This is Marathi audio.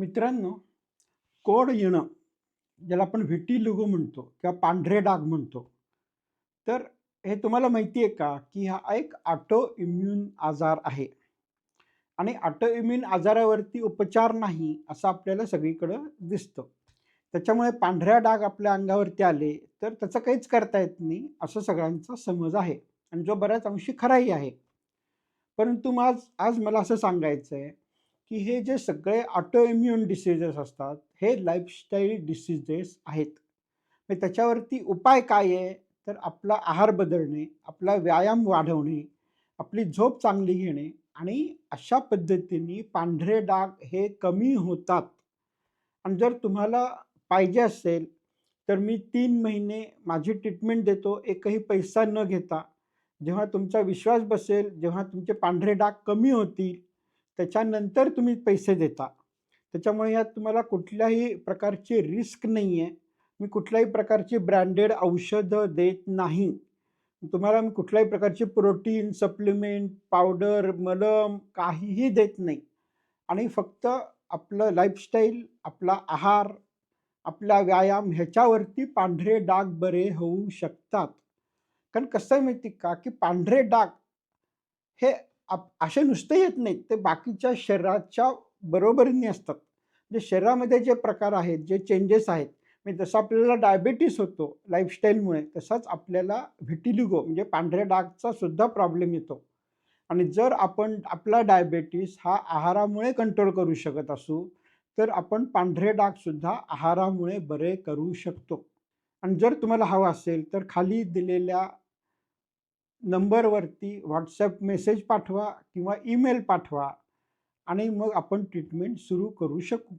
मित्रांनो, कोड येणं, ज्याला आपण व्हिटिलिगो म्हणतो किंवा पांढरे डाग म्हणतो. तर हे तुम्हाला माहिती आहे का, की हा एक ऑटो इम्यून आजार आहे आणि ऑटो इम्यून आजारावरती उपचार नाही, असं आपल्याला सगळीकडं दिसतं. त्याच्यामुळे पांढऱ्या डाग आपल्या अंगावरती आले, तर त्याचं काहीच करता येत नाही, असं सगळ्यांचा समज आहे आणि जो बऱ्याच अंशी खराही आहे. परंतु मग आज आज मला असं सांगायचं आहे, की हे जे सगळे ऑटो इम्यून डिसीजेस असतात, हे लाईफस्टाईल डिसीजेस आहेत. मग त्याच्यावरती उपाय काय आहे? तर आपला आहार बदलणे, आपला व्यायाम वाढवणे, आपली झोप चांगली घेणे आणि अशा पद्धतीने पांढरे डाग हे कमी होतात. आणि जर तुम्हाला पाहिजे असेल, तर मी 3 महिने माझी ट्रीटमेंट देतो, एकही पैसा न घेता. जेव्हा तुमचा विश्वास बसेल, जेव्हा तुमचे पांढरे डाग कमी होतील, त्याच्यानंतर तुम्ही पैसे देता. त्याच्यामुळे यात तुम्हाला कुठल्याही प्रकारची रिस्क नाही आहे. मी कुठल्याही प्रकारची ब्रँडेड औषधं देत नाही. तुम्हाला मी कुठल्याही प्रकारची प्रोटीन, सप्लिमेंट, पावडर, मलम काहीही देत नाही. आणि फक्त आपलं लाईफस्टाईल, आपला आहार, आपला व्यायाम ह्याच्यावरती पांढरे डाग बरे होऊ शकतात. कारण कसं आहे माहिती का, की पांढरे डाग हे असे नुसते येत नाहीत. ते बाकीच्या शरीराच्या बरोबरीने असतात. म्हणजे शरीरामध्ये जे प्रकार आहेत, जे चेंजेस आहेत, म्हणजे जसं आपल्याला डायबिटीज होतो लाईफस्टाईलमुळे, तसाच आपल्याला व्हिटिलिगो म्हणजे पांढऱ्या डागचा सुद्धा प्रॉब्लेम येतो. आणि जर आपण आपला डायबिटीस हा आहारामुळे कंट्रोल करू शकत असू, तर आपण पांढरे डागसुद्धा आहारामुळे बरे करू शकतो. आणि जर तुम्हाला हवं असेल, तर खाली दिलेल्या नंबरवरती WhatsApp मेसेज पाठवा किंवा ईमेल पाठवा आणि मग आपण ट्रीटमेंट सुरू करू शकू.